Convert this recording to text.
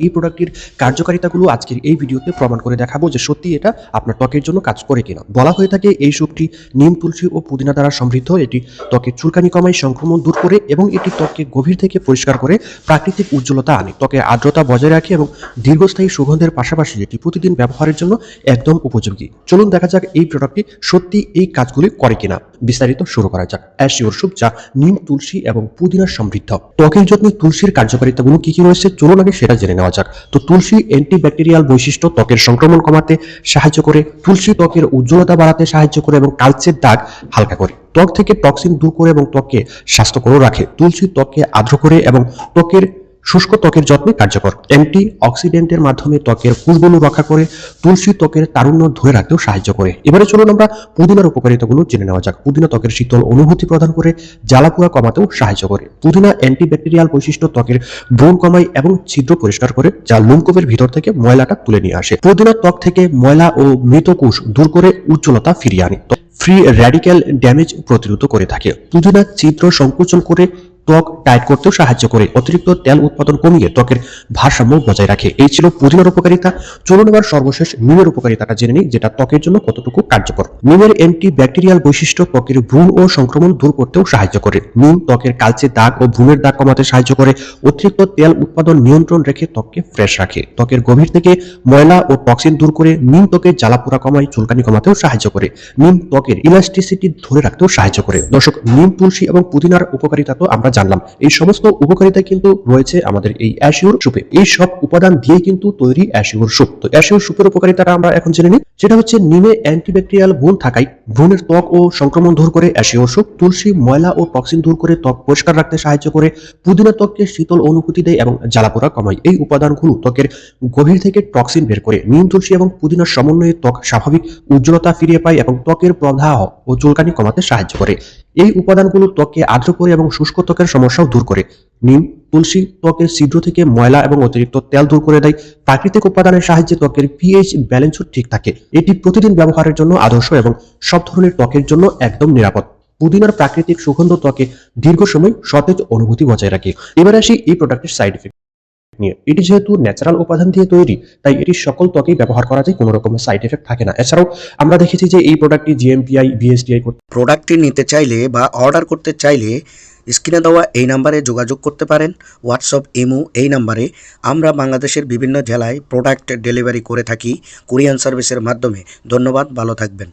এই প্রোডাক্টের কার্যকারিতাগুলো আজকের এই ভিডিওতে প্রমাণ করে দেখাবো যে সত্যি এটা আপনার ত্বকের জন্য কাজ করে কিনা। বলা হয়ে থাকে এই স্যুপটি নিম, তুলসী ও পুদিনা দ্বারা সমৃদ্ধ। এটি ত্বকের চুলকানি কমায়, সংক্রমণ দূর করে এবং এটি ত্বককে গভীর থেকে পরিষ্কার করে প্রাকৃতিক উজ্জ্বলতা আনে, ত্বকের আর্দ্রতা বজায় রাখে এবং দীর্ঘস্থায়ী সুগন্ধের পাশাপাশি এটি প্রতিদিন ব্যবহারের জন্য একদম উপযোগী। চলুন দেখা যাক এই প্রোডাক্টটি সত্যি এই কাজগুলি করে কিনা। বিস্তারিত শুরু করা যাক। অ্যাশিওর স্যুপ, যা নিম, তুলসী এবং পুদিনার সমৃদ্ধ। ত্বকের যত্নে তুলসীর কার্যকারিতাগুলো কি কি রয়েছে চলুন আগে সেটা জেনে নেওয়া যাক। তো তুলসী অ্যান্টিব্যাকটেরিয়াল বৈশিষ্ট্য, ত্বকের সংক্রমণ কমাতে সাহায্য করে। তুলসী ত্বকের উজ্জ্বলতা বাড়াতে সাহায্য করে এবং কালচের দাগ হালকা করে। ত্বক থেকে টক্সিন দূর করে এবং ত্বককে স্বাস্থ্যকর রাখে। তুলসী ত্বককে আর্দ্র করে এবং ত্বকের শুষ্ক ত্বকের যত্নে কার্যকর। অ্যান্টি অক্সিডেন্টের মাধ্যমে ত্বকের কোষগুলো রক্ষা করে। তুলসী ত্বকের তারুণ্য ধরে রাখতেও সাহায্য করে। এবারে চলুন আমরা পুদিনার উপকারিতাগুলো জেনে নেওয়া যাক। পুদিনা ত্বকের শীতল অনুভূতি প্রদান করে, জ্বালাপোড়া কমাতেও সাহায্য করে। পুদিনা অ্যান্টিব্যাকটেরিয়াল বৈশিষ্ট্য, ত্বকের ব্রণ কমায় এবং ছিদ্র পরিষ্কার করে, যা লোমকূপের ভিতর থেকে ময়লাটা তুলে নিয়ে আসে। পুদিনা ত্বক থেকে ময়লা ও মৃত কোষ দূর করে উজ্জ্বলতা ফিরিয়ে আনে। ফ্রি র্যাডিক্যাল ড্যামেজ প্রতিরোধ করে থাকে। পুদিনা ছিদ্র সংকোচন করে ত্বক টাইট করতেও সাহায্য করে। অতিরিক্ত তেল উৎপাদন কমিয়ে ত্বকের ভারসাম্য বজায় রাখে। এই ছিল পুদিনার উপকারিতা। চলুন এবার সর্বশেষ নিমের উপকারিতাটা জেনে নিই, যেটা ত্বকের জন্য কতটুকু কার্যকর। নিমের অ্যান্টি ব্যাকটেরিয়াল বৈশিষ্ট্য ত্বকের ব্রণ ও সংক্রমণ দূর করতেও সাহায্য করে। নিম ত্বকের কালচে দাগ ও ব্রণের দাগ কমাতে সাহায্য করে। অতিরিক্ত তেল উৎপাদন নিয়ন্ত্রণ রেখে ত্বককে ফ্রেশ রাখে। ত্বকের গভীর থেকে ময়লা ও টক্সিন দূর করে। নিম ত্বকের জ্বালাপোড়া কমায়, চুলকানি কমাতেও সাহায্য করে। নিম ত্বকের ইলাস্টিসিটি ধরে রাখতেও সাহায্য করে। দর্শক, নিম, তুলসী এবং পুদিনার উপকারিতা তো আমরা জানলাম। এই সমস্ত উপকারিতা কিন্তু রয়েছে আমাদের এই অ্যাশিওর স্যুপে। এই সব উপাদান দিয়ে কিন্তু তৈরি অ্যাশিওর স্যুপ। তো অ্যাশিওর স্যুপের উপকারিতাটা আমরা এখন জেনে নিই। সেটা হচ্ছে নিমে অ্যান্টিব্যাকটেরিয়াল গুণ থাকায় ব্রণের ত্বক ও সংক্রমণ দূর করে অ্যাশিওর স্যুপ। তুলসী ময়লা ও টক্সিন দূর করে, ত্বক পরিষ্কার রাখতে সাহায্য করে। পুদিনা ত্বককে শীতল অনুভূতি দেয় এবং জ্বালাপোড়া কমায়। এই উপাদানগুলো ত্বকের গভীর থেকে টক্সিন বের করে। নিম, তুলসী এবং পুদিনার সমন্বয়ে ত্বক স্বাভাবিক উজ্জ্বলতা ফিরিয়ে পায় এবং ত্বকের প্রদাহ ও চুলকানি কমাতে সাহায্য করে। এই উপাদানগুলো ত্বককে আর্দ্র করে এবং শুষ্ক ত্বকের সমস্যাও দূর করে। নিম, তুলসী ত্বকের ছিদ্র থেকে ময়লা এবং অতিরিক্ত তেল দূর করে দেয়। প্রাকৃতিক উপাদানের সাহায্যে ত্বকের পিএইচ ব্যালেন্সও ঠিক থাকে। এটি প্রতিদিন ব্যবহারের জন্য আদর্শ এবং সব ধরনের ত্বকের জন্য একদম নিরাপদ। পুদিনার প্রাকৃতিক সুগন্ধ ত্বকে দীর্ঘ সময় সতেজ অনুভূতি বজায় রাখে। এবার আসি এই প্রোডাক্টের সাইড ইফেক্ট নিয়ে। এটি যেহেতু ন্যাচারাল উপাদান দিয়ে তৈরি, তাই এটি সকল ত্বকেই ব্যবহার করা যায়, কোনো রকমের সাইড এফেক্ট থাকে না। এছাড়াও আমরা দেখেছি যে এই প্রোডাক্টটি জিএমপিআই, বিএসটিআই প্রোডাক্টটি নিতে চাইলে বা অর্ডার করতে চাইলে স্ক্রিনে দেওয়া এই নাম্বারে যোগাযোগ করতে পারেন। হোয়াটসঅ্যাপ, ইমো এই নাম্বারে। আমরা বাংলাদেশের বিভিন্ন জেলায় প্রোডাক্ট ডেলিভারি করে থাকি কুরিয়ার সার্ভিসের মাধ্যমে। ধন্যবাদ, ভালো থাকবেন।